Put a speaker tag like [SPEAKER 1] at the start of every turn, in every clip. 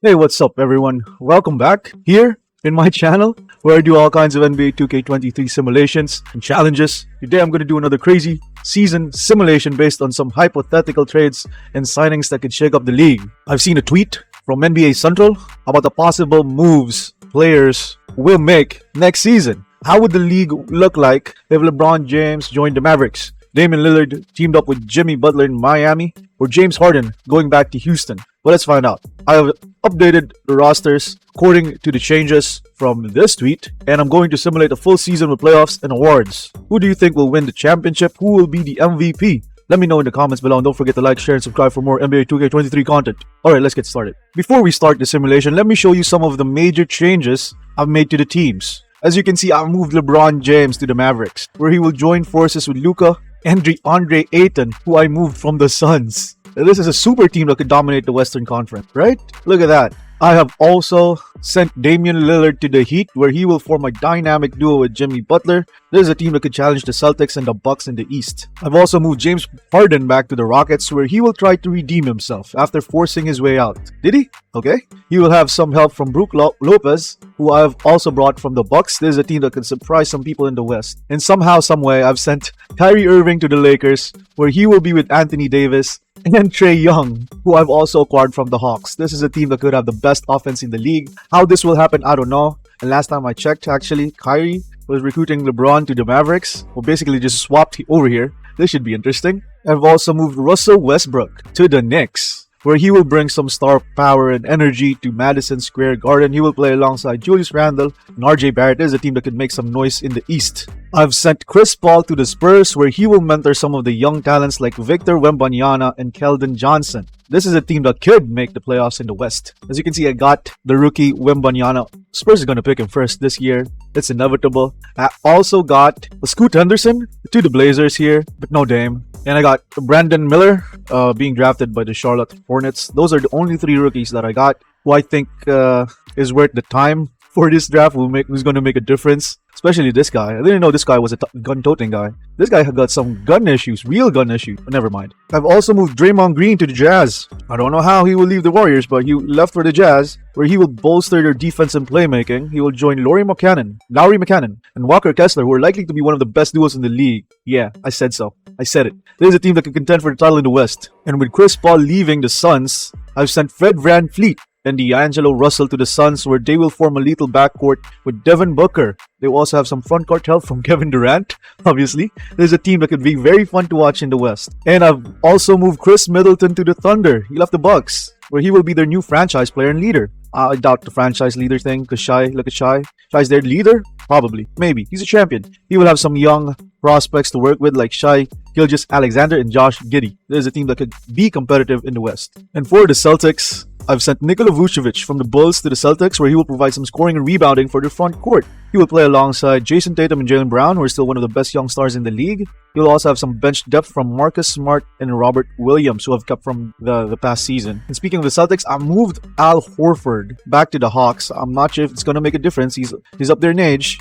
[SPEAKER 1] Hey, what's up, everyone? Welcome back here in my channel where I do all kinds of NBA 2K23 simulations and challenges. Today, I'm going to do another crazy season simulation based on some hypothetical trades and signings that could shake up the league. I've seen a tweet from NBA Central about the possible moves players will make next season. How would the league look like if LeBron James joined the Mavericks? Damian Lillard teamed up with Jimmy Butler in Miami, or James Harden going back to Houston? Well, let's find out. I have updated the rosters according to the changes from this tweet, and I'm going to simulate a full season with playoffs and awards. Who do you think will win the championship? Who will be the MVP? Let me know in the comments below, and don't forget to like, share, and subscribe for more NBA 2K23 content. Alright, let's get started. Before we start the simulation, let me show you some of the major changes I've made to the teams. As you can see, I've moved LeBron James to the Mavericks, where he will join forces with Luka and DeAndre Ayton, who I moved from the Suns. This is a super team that could dominate the Western Conference, right? Look at that. I have also sent Damian Lillard to the Heat, where he will form a dynamic duo with Jimmy Butler. This is a team that could challenge the Celtics and the Bucks in the East. I've also moved James Harden back to the Rockets, where he will try to redeem himself after forcing his way out. Did he? Okay. He will have some help from Brook Lopez, who I've also brought from the Bucks. This is a team that could surprise some people in the West. And somehow, someway, I've sent Kyrie Irving to the Lakers, where he will be with Anthony Davis and Trae Young, who I've also acquired from the Hawks. This is a team that could have the best offense in the league. How this will happen, I don't know. And last time I checked, actually, Kyrie was recruiting LeBron to the Mavericks. Well, basically just swapped over here. This should be interesting. I've also moved Russell Westbrook to the Knicks, where he will bring some star power and energy to Madison Square Garden. He will play alongside Julius Randle and RJ Barrett. This is a team that could make some noise in the East. I've sent Chris Paul to the Spurs, where he will mentor some of the young talents like Victor Wembanyama and Keldon Johnson. This is a team that could make the playoffs in the West. As you can see, I got the rookie Wembanyama. Spurs is going to pick him first this year. It's inevitable. I also got Scoot Henderson to the Blazers here, but no Dame. And I got Brandon Miller being drafted by the Charlotte Hornets. Those are the only three rookies that I got, who I think is worth the time for this draft, who's going to make a difference. Especially this guy. I didn't know this guy was a gun-toting guy. This guy had got some gun issues, real gun issues, but never mind. I've also moved Draymond Green to the Jazz. I don't know how he will leave the Warriors, but he left for the Jazz, where he will bolster their defense and playmaking. He will join Lauri McCannon, and Walker Kessler, who are likely to be one of the best duos in the league. Yeah, I said so. I said it. This is a team that can contend for the title in the West. And with Chris Paul leaving the Suns, I've sent Fred VanVleet and D'Angelo Russell to the Suns, where they will form a lethal backcourt with Devin Booker. They will also have some frontcourt help from Kevin Durant, obviously. There's a team that could be very fun to watch in the West. And I've also moved Chris Middleton to the Thunder. He left the Bucks, where he will be their new franchise player and leader. I doubt the franchise leader thing, because look at Shai. Shai's their leader? Probably. Maybe. He's a champion. He will have some young prospects to work with like Shai Gilgeous-Alexander and Josh Giddey. There's a team that could be competitive in the West. And for the Celtics, I've sent Nikola Vucevic from the Bulls to the Celtics, where he will provide some scoring and rebounding for their front court. He will play alongside Jason Tatum and Jaylen Brown, who are still one of the best young stars in the league. He will also have some bench depth from Marcus Smart and Robert Williams, who have kept from the past season. And speaking of the Celtics, I moved Al Horford back to the Hawks. I'm not sure if it's going to make a difference. He's up there in age.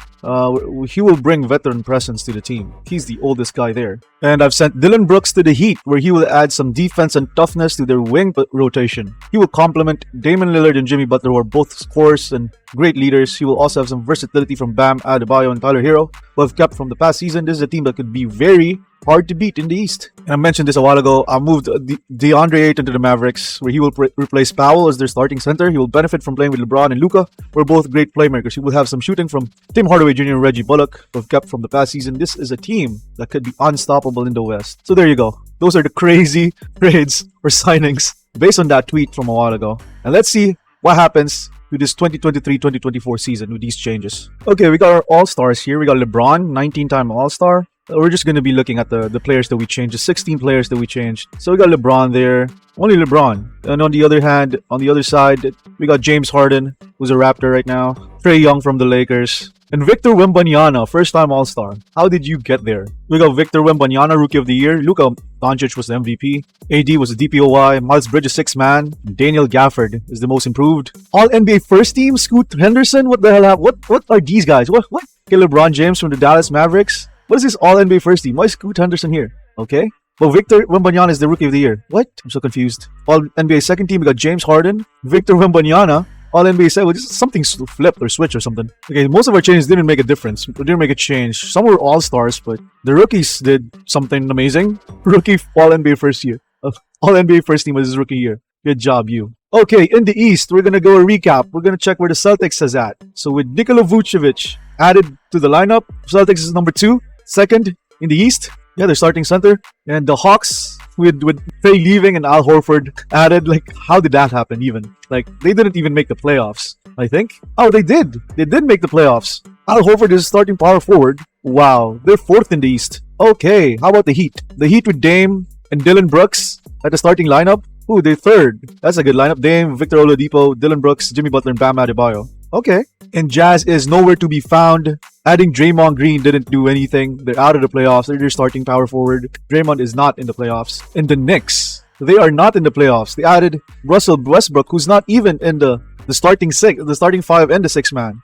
[SPEAKER 1] He will bring veteran presence to the team. He's the oldest guy there. And I've sent Dylan Brooks to the Heat, where he will add some defense and toughness to their wing rotation. He will complement Damian Lillard and Jimmy Butler, who are both scorers and great leaders. He will also have some versatility from Bam Adebayo and Tyler Hero, who have kept from the past season. This is a team that could be very hard to beat in the East. And I mentioned this a while ago. I moved DeAndre Ayton to the Mavericks, where he will replace Powell as their starting center. He will benefit from playing with LeBron and Luka, who are both great playmakers. He will have some shooting from Tim Hardaway Jr. and Reggie Bullock, who have kept from the past season. This is a team that could be unstoppable in the West. So there you go. Those are the crazy trades or signings based on that tweet from a while ago. And let's see what happens to this 2023-2024 season with these changes. Okay, we got our All-Stars here. We got LeBron, 19-time All-Star. We're just going to be looking at the players that we changed, the 16 players that we changed. So we got LeBron there, only LeBron. And on the other hand, on the other side, we got James Harden, who's a Raptor right now. Trae Young from the Lakers. And Victor Wembanyama, first-time All-Star. How did you get there? We got Victor Wembanyama, Rookie of the Year. Luka Doncic was the MVP. AD was the DPOY. Miles Bridges, 6-man. Daniel Gafford is the most improved. All-NBA first team, Scoot Henderson. What the hell? What are these guys? What? Okay, LeBron James from the Dallas Mavericks. What is this All-NBA first team? Why is Scoot Henderson here? Okay. But Victor Wembanyama is the Rookie of the Year. What? I'm so confused. All NBA second team, we got James Harden, Victor Wembanyama. All NBA said, well, just something flipped or switched or something. Okay, most of our changes didn't make a difference. It didn't make a change. Some were all-stars, but the rookies did something amazing. Rookie All NBA first year. All NBA first team was his rookie year. Good job, you. Okay, in the East, we're going to go a recap. We're going to check where the Celtics is at. So with Nikola Vucevic added to the lineup, Celtics is number 2. Second in the East, yeah, they're starting center. And the Hawks, with Faye leaving and Al Horford added, like, how did that happen even? Like, they didn't even make the playoffs, I think. Oh, they did. They did make the playoffs. Al Horford is starting power forward. Wow, they're 4th in the East. Okay, how about the Heat? The Heat with Dame and Dylan Brooks at the starting lineup. Ooh, they're 3rd. That's a good lineup. Dame, Victor Oladipo, Dylan Brooks, Jimmy Butler, and Bam Adebayo. Okay. And Jazz is nowhere to be found. Adding Draymond Green didn't do anything. They're out of the playoffs. They're starting power forward. Draymond is not in the playoffs. And the Knicks, they are not in the playoffs. They added Russell Westbrook, who's not even in the starting 5 and the 6th man.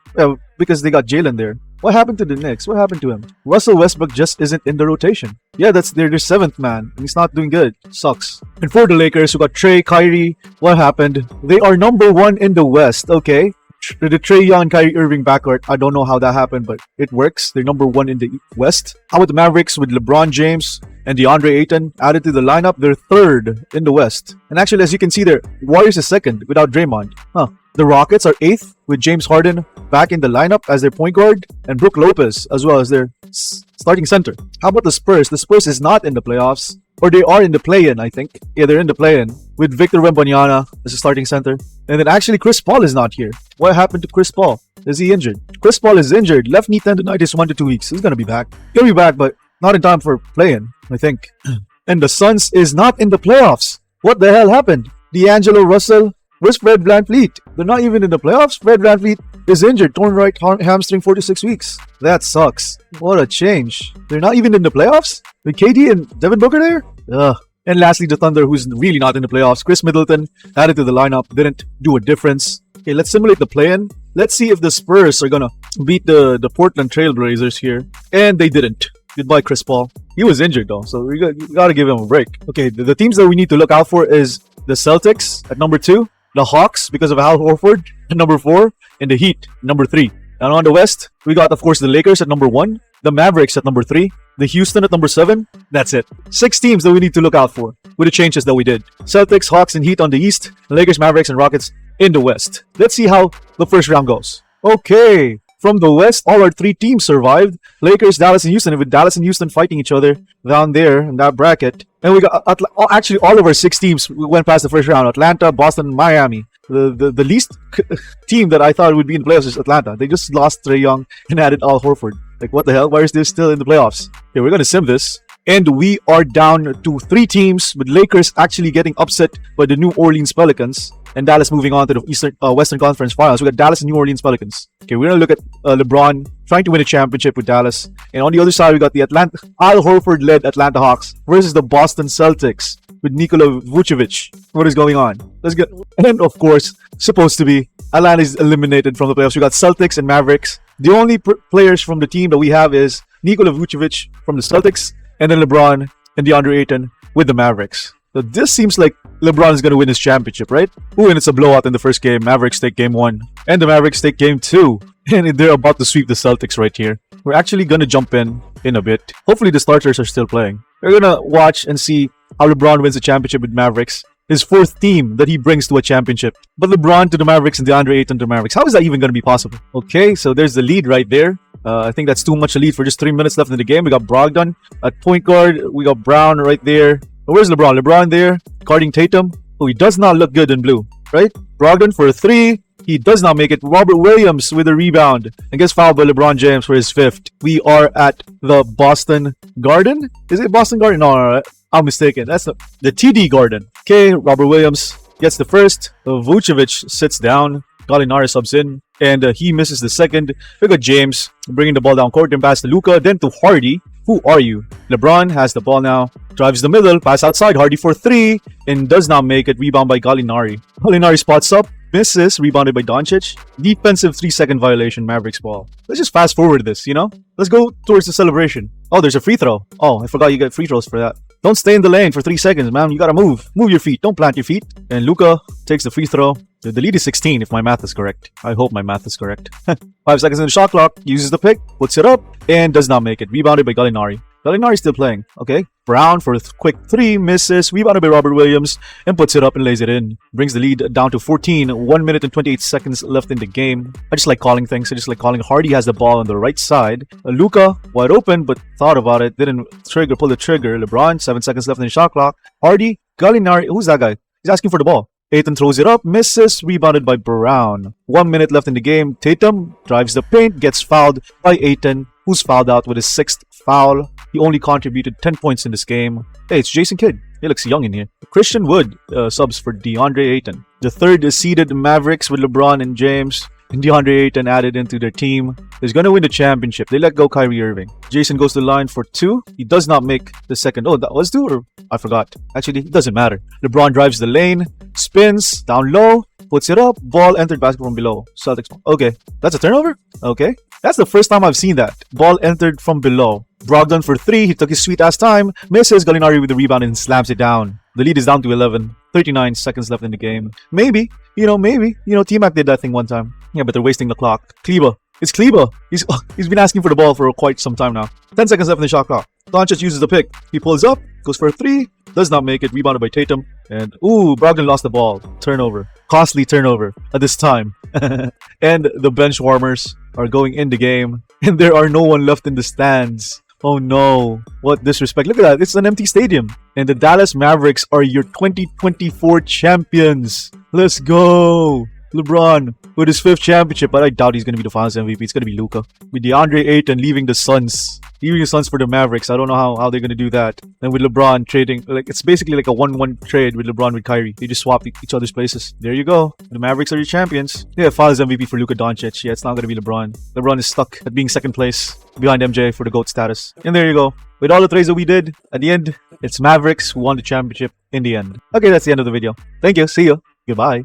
[SPEAKER 1] Because they got Jalen there. What happened to the Knicks? What happened to him? Russell Westbrook just isn't in the rotation. Yeah, that's their 7th man. He's not doing good. Sucks. And for the Lakers, who got Trey, Kyrie, what happened? They are number 1 in the West. Okay. The Trae Young and Kyrie Irving backcourt, I don't know how that happened, but it works. They're number 1 in the West. How about the Mavericks with LeBron James and DeAndre Ayton added to the lineup? They're 3rd in the West. And actually, as you can see there, Warriors is 2nd without Draymond. The Rockets are 8th with James Harden back in the lineup as their point guard and Brook Lopez as well as their starting center. How about the Spurs? The Spurs is not in the playoffs. Or they are in the play-in, I think. Yeah, they're in the play-in with Victor Wembanyama as a starting center. And then actually Chris Paul is not here. What happened to Chris Paul? Is he injured? Chris Paul is injured. Left knee tendonitis 1 to 2 weeks. He's going to be back. He'll be back, but not in time for play-in, I think. And the Suns is not in the playoffs. What the hell happened? D'Angelo Russell. Where's Fred VanVleet? They're not even in the playoffs. Fred VanVleet is injured. Torn right hamstring 4 to 6 weeks. That sucks. What a change. They're not even in the playoffs? With KD and Devin Booker there? Ugh. And lastly, the Thunder, who's really not in the playoffs. Chris Middleton added to the lineup. Didn't do a difference. Okay, let's simulate the play-in. Let's see if the Spurs are gonna beat the Portland Trailblazers here. And they didn't. Goodbye, Chris Paul. He was injured though, so we gotta give him a break. Okay, the teams that we need to look out for is the Celtics at number 2. The Hawks, because of Al Horford, at number 4, and the Heat, number 3. And on the West, we got, of course, the Lakers at number 1, the Mavericks at number 3, the Houston at number 7. That's it. 6 teams that we need to look out for with the changes that we did. Celtics, Hawks, and Heat on the East, Lakers, Mavericks, and Rockets in the West. Let's see how the first round goes. Okay. From the West, all our 3 teams survived. Lakers, Dallas, and Houston. And with Dallas and Houston fighting each other down there in that bracket. And we got, actually, all of our 6 teams went past the first round. Atlanta, Boston, and Miami. The least team that I thought would be in the playoffs is Atlanta. They just lost Trae Young and added Al Horford. Like, what the hell? Why is this still in the playoffs? Okay, we're going to sim this. And we are down to 3 teams, with Lakers actually getting upset by the New Orleans Pelicans. And Dallas moving on to the Western Conference Finals. We got Dallas and New Orleans Pelicans. Okay, we're going to look at LeBron trying to win a championship with Dallas. And on the other side, we got the Al Horford-led Atlanta Hawks versus the Boston Celtics with Nikola Vucevic. What is going on? Let's get... And of course, supposed to be, Atlanta is eliminated from the playoffs. We got Celtics and Mavericks. The only players from the team that we have is Nikola Vucevic from the Celtics, and then LeBron and DeAndre Ayton with the Mavericks. So this seems like LeBron is going to win his championship, right? Ooh, and it's a blowout in the first game. Mavericks take game 1. And the Mavericks take game 2. And they're about to sweep the Celtics right here. We're actually going to jump in a bit. Hopefully the starters are still playing. We're going to watch and see how LeBron wins the championship with Mavericks. His 4th team that he brings to a championship. But LeBron to the Mavericks and DeAndre Ayton to the Mavericks. How is that even going to be possible? Okay, so there's the lead right there. I think that's too much a lead for just 3 minutes left in the game. We got Brogdon at point guard. We got Brown right there. Where's LeBron? LeBron there, guarding Tatum. Oh, he does not look good in blue, right? Brogdon for a 3. He does not make it. Robert Williams with a rebound and gets fouled by LeBron James for his 5th. We are at the Boston Garden. Is it Boston Garden? No, I'm mistaken. That's the TD Garden. Okay, Robert Williams gets the 1st. Vucevic sits down. Gallinari subs in, and he misses the 2nd. We got James bringing the ball down court and pass to Luka, then to Hardy. Who are you? LeBron has the ball now, drives the middle, pass outside, Hardy for 3, and does not make it. Rebound by Gallinari. Gallinari spots up, misses, rebounded by Doncic. Defensive 3-second violation, Mavericks ball. Let's just fast forward this, you know? Let's go towards the celebration. Oh, there's a free throw. Oh, I forgot you get free throws for that. Don't stay in the lane for 3 seconds, man. You gotta move. Move your feet. Don't plant your feet. And Luka takes the free throw. The lead is 16 if my math is correct. I hope my math is correct. 5 seconds in the shot clock. Uses the pick. Puts it up. And does not make it. Rebounded by Gallinari. Gallinari still playing. Okay. Brown for a quick 3. Misses. Rebounded by Robert Williams. And puts it up and lays it in. Brings the lead down to 14. 1 minute and 28 seconds left in the game. I just like calling things. I just like calling. Hardy has the ball on the right side. Luka wide open but thought about it. Didn't pull the trigger. LeBron 7 seconds left in the shot clock. Hardy. Gallinari. Who's that guy? He's asking for the ball. Ayton throws it up, misses, rebounded by Brown. 1 minute left in the game. Tatum drives the paint, gets fouled by Ayton, who's fouled out with his 6th foul. He only contributed 10 points in this game. Hey, it's Jason Kidd. He looks young in here. Christian Wood subs for DeAndre Ayton. The third seeded Mavericks with LeBron and James. And DeAndre Ayton added into their team is going to win the championship. They let go Kyrie Irving. Jason goes to the line for 2. He does not make the second. Oh, that was 2 or I forgot. Actually, it doesn't matter. LeBron drives the lane, spins, down low, puts it up, ball entered basketball from below. Celtics. Okay, that's a turnover? Okay. That's the first time I've seen that. Ball entered from below. Brogdon for 3. He took his sweet ass time. Misses. Gallinari with the rebound and slams it down. The lead is down to 11. 39 seconds left in the game. Maybe. T-Mac did that thing one time. Yeah, but they're wasting the clock. Kleber. It's Kleber. He's been asking for the ball for quite some time now. 10 seconds left in the shot clock. Doncic uses the pick. He pulls up, goes for a 3, does not make it. Rebounded by Tatum. And, Brogdon lost the ball. Turnover. Costly turnover at this time. And the bench warmers are going in the game. And there are no one left in the stands. Oh no, what disrespect. Look at that, it's an empty stadium. And the Dallas Mavericks are your 2024 champions. Let's go. LeBron with his 5th championship, but I doubt he's going to be the finals MVP. It's going to be Luka. With DeAndre Ayton leaving the Suns. Leaving the Suns for the Mavericks. I don't know how they're going to do that. And with LeBron trading, it's basically like a 1-1 trade with LeBron with Kyrie. They just swap each other's places. There you go. The Mavericks are your champions. Yeah, finals MVP for Luka Doncic. Yeah, it's not going to be LeBron. LeBron is stuck at being 2nd place behind MJ for the GOAT status. And there you go. With all the trades that we did, at the end, it's Mavericks who won the championship in the end. Okay, that's the end of the video. Thank you. See you. Goodbye.